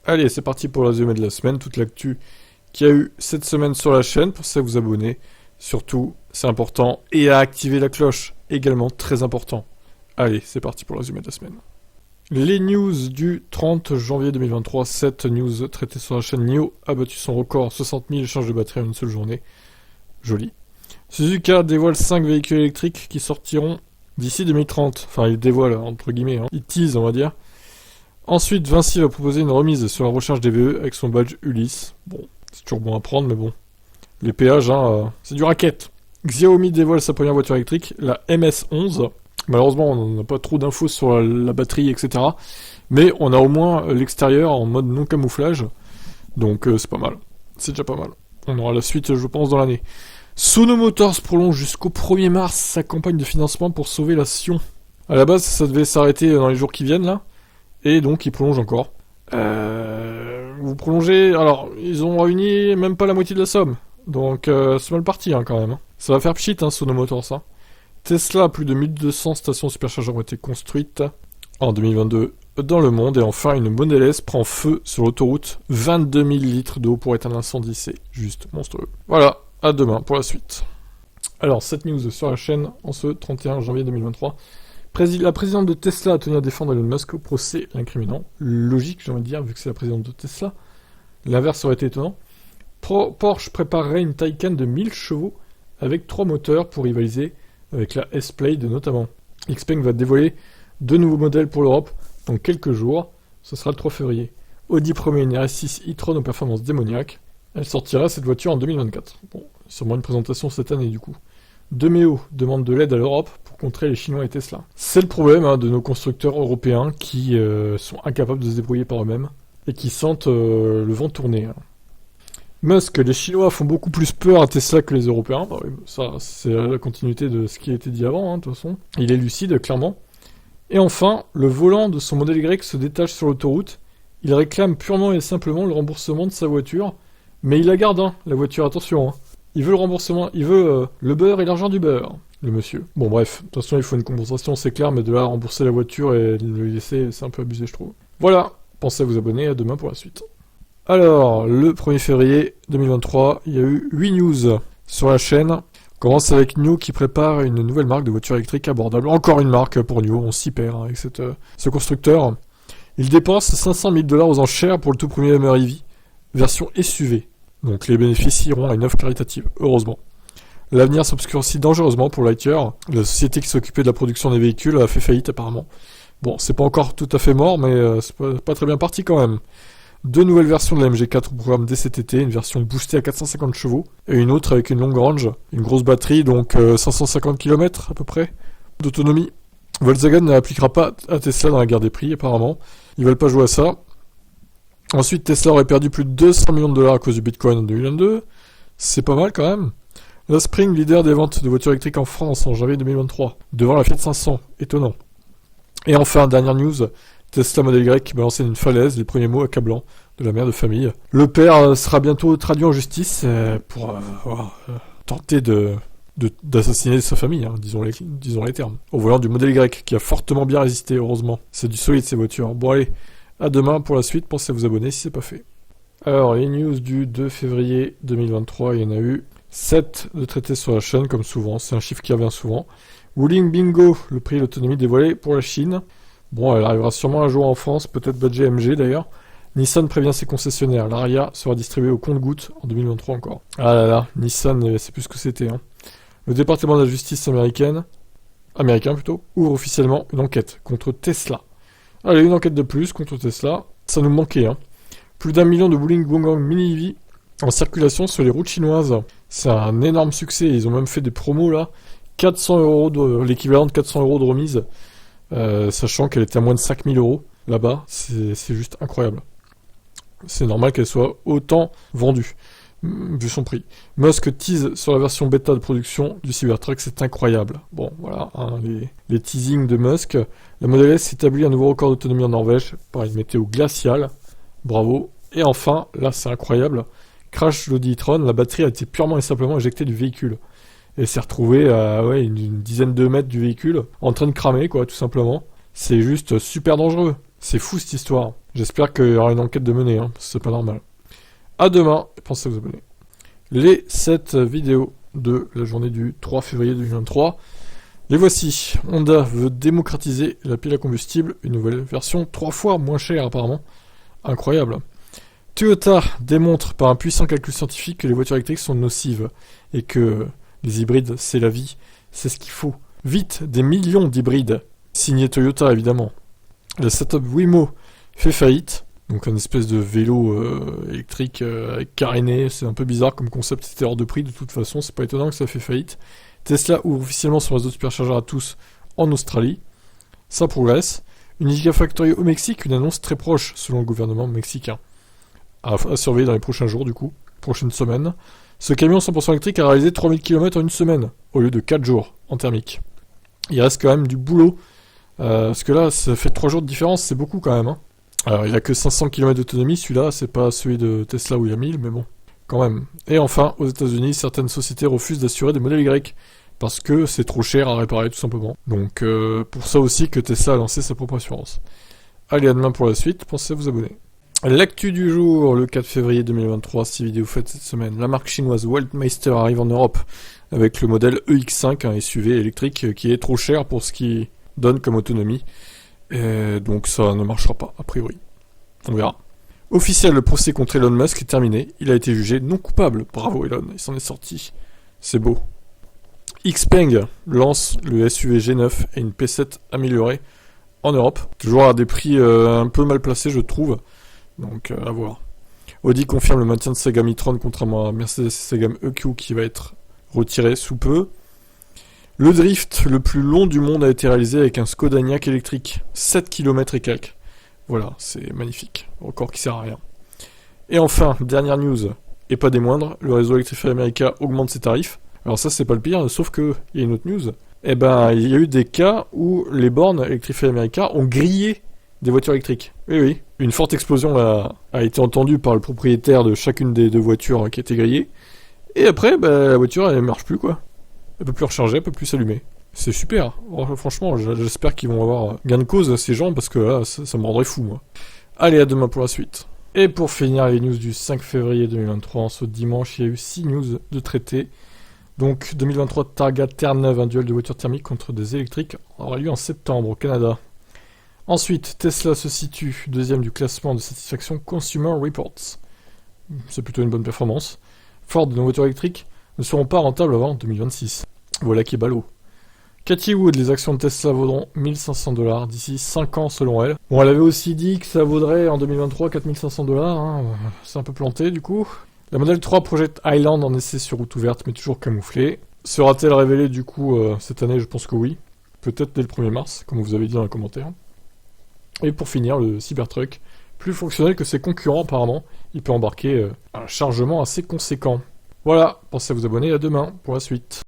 Allez, c'est parti pour le résumé de la semaine, toute l'actu qu'il y a eu cette semaine sur la chaîne. Pour ça, vous abonner, surtout, c'est important. Et à activer la cloche, également très important. Allez, c'est parti pour le résumé de la semaine. Les news du 30 janvier 2023, 7 news traitées sur la chaîne. NIO a battu son record, 60 000 échanges de batterie en une seule journée. Joli. Suzuka dévoile 5 véhicules électriques qui sortiront d'ici 2030. Enfin, il dévoile, entre guillemets, il tease, on va dire. Ensuite, Vinci va proposer une remise sur la recharge des VE avec son badge Ulysse. Bon, c'est toujours bon à prendre, mais bon. Les péages, c'est du racket. Xiaomi dévoile sa première voiture électrique, la MS11. Malheureusement, on n'a pas trop d'infos sur la batterie, etc. Mais on a au moins l'extérieur en mode non camouflage. Donc c'est pas mal. C'est déjà pas mal. On aura la suite, je pense, dans l'année. Sono Motors prolonge jusqu'au 1er mars sa campagne de financement pour sauver la Sion. À la base, ça devait s'arrêter dans les jours qui viennent, là. Et donc, ils prolongent encore. Vous prolongez... Alors, ils ont réuni même pas la moitié de la somme. Donc, c'est mal parti, quand même. Ça va faire pchit, Sono Motors, Tesla, plus de 1200 stations superchargeurs ont été construites en 2022 dans le monde. Et enfin, une Model S prend feu sur l'autoroute. 22 000 litres d'eau pour éteindre l'incendie. C'est juste monstrueux. Voilà, à demain pour la suite. Alors, cette news sur la chaîne en ce 31 janvier 2023. La présidente de Tesla a tenu à défendre Elon Musk au procès l'incriminant. Logique, j'ai envie de dire, vu que c'est la présidente de Tesla. L'inverse aurait été étonnant. Porsche préparerait une Taycan de 1000 chevaux avec 3 moteurs pour rivaliser avec la S-Plaid notamment. Xpeng va dévoiler 2 nouveaux modèles pour l'Europe dans quelques jours. Ce sera le 3 février. Audi promet une RS6 e-tron aux performances démoniaques. Elle sortira cette voiture en 2024. Bon, sûrement une présentation cette année du coup. Demeo demande de l'aide à l'Europe pour contrer les Chinois et Tesla. C'est le problème de nos constructeurs européens qui sont incapables de se débrouiller par eux-mêmes et qui sentent le vent tourner. Musk, les Chinois font beaucoup plus peur à Tesla que les Européens. Bah oui, ça, c'est la continuité de ce qui a été dit avant, de toute façon. Il est lucide, clairement. Et enfin, le volant de son modèle Y se détache sur l'autoroute. Il réclame purement et simplement le remboursement de sa voiture. Mais il la garde, la voiture, attention. Il veut le remboursement, il veut le beurre et l'argent du beurre, le monsieur. Bon bref, de toute façon il faut une compensation, c'est clair, mais de là à rembourser la voiture et le laisser, c'est un peu abusé je trouve. Voilà, pensez à vous abonner, à demain pour la suite. Alors, le 1er février 2023, il y a eu 8 news sur la chaîne. On commence avec NIO qui prépare une nouvelle marque de voiture électrique abordable. Encore une marque pour NIO, on s'y perd avec ce constructeur. Il dépense 500 000 $ aux enchères pour le tout premier MR-EV, version SUV. Donc les bénéfices iront à une offre caritative, heureusement. L'avenir s'obscurcit dangereusement pour Lightyear. La société qui s'occupait de la production des véhicules a fait faillite apparemment. Bon, c'est pas encore tout à fait mort, mais c'est pas très bien parti quand même. 2 nouvelles versions de la MG4 au programme dès cet été, une version boostée à 450 chevaux, et une autre avec une longue range, une grosse batterie, donc 550 km à peu près d'autonomie. Volkswagen ne l'appliquera pas à Tesla dans la guerre des prix apparemment. Ils veulent pas jouer à ça. Ensuite, Tesla aurait perdu plus de 200 millions de $ à cause du Bitcoin en 2022. C'est pas mal quand même. La Spring, leader des ventes de voitures électriques en France en janvier 2023, devant la Fiat 500. Étonnant. Et enfin, dernière news, Tesla Model Y qui balançait d'une falaise, les premiers mots accablants de la mère de famille. Le père sera bientôt traduit en justice pour tenter d'assassiner sa famille, disons les termes. Au volant du Model Y qui a fortement bien résisté, heureusement. C'est du solide ces voitures. Bon allez. À demain pour la suite, pensez à vous abonner si c'est pas fait. Alors, les news du 2 février 2023, il y en a eu 7 de traités sur la chaîne, comme souvent, c'est un chiffre qui revient souvent. Wuling Bingo, le prix de l'autonomie dévoilé pour la Chine. Bon, elle arrivera sûrement un jour en France, peut-être budget MG d'ailleurs. Nissan prévient ses concessionnaires, l'Aria sera distribuée au compte-gouttes en 2023 encore. Ah là là, Nissan, c'est plus ce que c'était. Le département de la justice américain plutôt, ouvre officiellement une enquête contre Tesla. Allez, une enquête de plus contre Tesla. Ça nous manquait, Plus d'1 million de Wuling Bingo Mini EV en circulation sur les routes chinoises. C'est un énorme succès. Ils ont même fait des promos, là. 400 €, l'équivalent de 400 € de remise. Sachant qu'elle était à moins de 5000 € là-bas. C'est juste incroyable. C'est normal qu'elle soit autant vendue, vu son prix. Musk tease sur la version bêta de production du Cybertruck, c'est incroyable. Bon, voilà, les teasings de Musk. La Model S établit un nouveau record d'autonomie en Norvège par une météo glaciale. Bravo. Et enfin, là c'est incroyable, crash l'Audi e-tron, la batterie a été purement et simplement éjectée du véhicule. Et s'est retrouvée à une dizaine de mètres du véhicule, en train de cramer, quoi, tout simplement. C'est juste super dangereux. C'est fou cette histoire. J'espère qu'il y aura une enquête de menée, hein, c'est pas normal. À demain, pensez à vous abonner. Les 7 vidéos de la journée du 3 février 2023. Les voici. Honda veut démocratiser la pile à combustible, une nouvelle version 3 fois moins chère apparemment. Incroyable. Toyota démontre par un puissant calcul scientifique que les voitures électriques sont nocives et que les hybrides, c'est la vie, c'est ce qu'il faut. Vite, des millions d'hybrides. Signé Toyota, évidemment. La startup Waymo fait faillite. Donc un espèce de vélo électrique avec caréné. C'est un peu bizarre comme concept, c'était hors de prix de toute façon. C'est pas étonnant que ça fait faillite. Tesla ouvre officiellement son réseau de superchargeurs à tous en Australie. Ça progresse. Une Gigafactory au Mexique, une annonce très proche selon le gouvernement mexicain. À surveiller dans les prochains jours du coup, prochaines semaines. Ce camion 100% électrique a réalisé 3000 km en une semaine, au lieu de 4 jours en thermique. Il reste quand même du boulot, parce que là, ça fait 3 jours de différence, c'est beaucoup quand même. Hein. Alors, il a que 500 km d'autonomie, celui-là, c'est pas celui de Tesla où il y a 1000, mais bon, quand même. Et enfin, aux États-Unis, certaines sociétés refusent d'assurer des modèles Y, parce que c'est trop cher à réparer tout simplement. Donc, pour ça aussi que Tesla a lancé sa propre assurance. Allez, à demain pour la suite, pensez à vous abonner. L'actu du jour, le 4 février 2023, 6 vidéos faites cette semaine. La marque chinoise Waldmeister arrive en Europe avec le modèle EX5, un SUV électrique qui est trop cher pour ce qu'il donne comme autonomie. Et donc ça ne marchera pas, a priori. On verra. Officiel, le procès contre Elon Musk est terminé. Il a été jugé non coupable. Bravo Elon, il s'en est sorti. C'est beau. Xpeng lance le SUV G9 et une P7 améliorée en Europe. Toujours à des prix un peu mal placés, je trouve. Donc, à voir. Audi confirme le maintien de sa gamme e-tron, contrairement à Mercedes et sa gamme EQ qui va être retirée sous peu. Le drift le plus long du monde a été réalisé avec un Skoda Enyaq électrique. 7 km et quelques. Voilà, c'est magnifique. Record qui sert à rien. Et enfin, dernière news, et pas des moindres, le réseau Electrify America augmente ses tarifs. Alors ça, c'est pas le pire, sauf que il y a une autre news. Eh ben, il y a eu des cas où les bornes Electrify America ont grillé des voitures électriques. Oui, oui. Une forte explosion a été entendue par le propriétaire de chacune des 2 voitures qui étaient grillées. Et après, la voiture, elle marche plus, quoi. Elle peut plus recharger, elle peut plus s'allumer. C'est super. Franchement, j'espère qu'ils vont avoir gain de cause à ces gens, parce que là, ça me rendrait fou, moi. Allez, à demain pour la suite. Et pour finir les news du 5 février 2023, ce dimanche, il y a eu 6 news de traités. Donc, 2023, Targa Terre-Neuve, un duel de voitures thermiques contre des électriques, aura lieu en septembre au Canada. Ensuite, Tesla se situe deuxième du classement de satisfaction Consumer Reports. C'est plutôt une bonne performance. Ford, nos voitures électriques ne seront pas rentables avant 2026. Voilà qui est ballot. Cathy Wood, les actions de Tesla vaudront 1500$ d'ici 5 ans selon elle. Bon, elle avait aussi dit que ça vaudrait en 2023 4500$. Hein. C'est un peu planté du coup. La Model 3 Project Highland en essai sur route ouverte mais toujours camouflée. Sera-t-elle révélée du coup cette année? Je pense que oui. Peut-être dès le 1er mars, comme vous avez dit dans les commentaires. Et pour finir, le Cybertruck, plus fonctionnel que ses concurrents apparemment, il peut embarquer un chargement assez conséquent. Voilà, pensez à vous abonner, à demain pour la suite.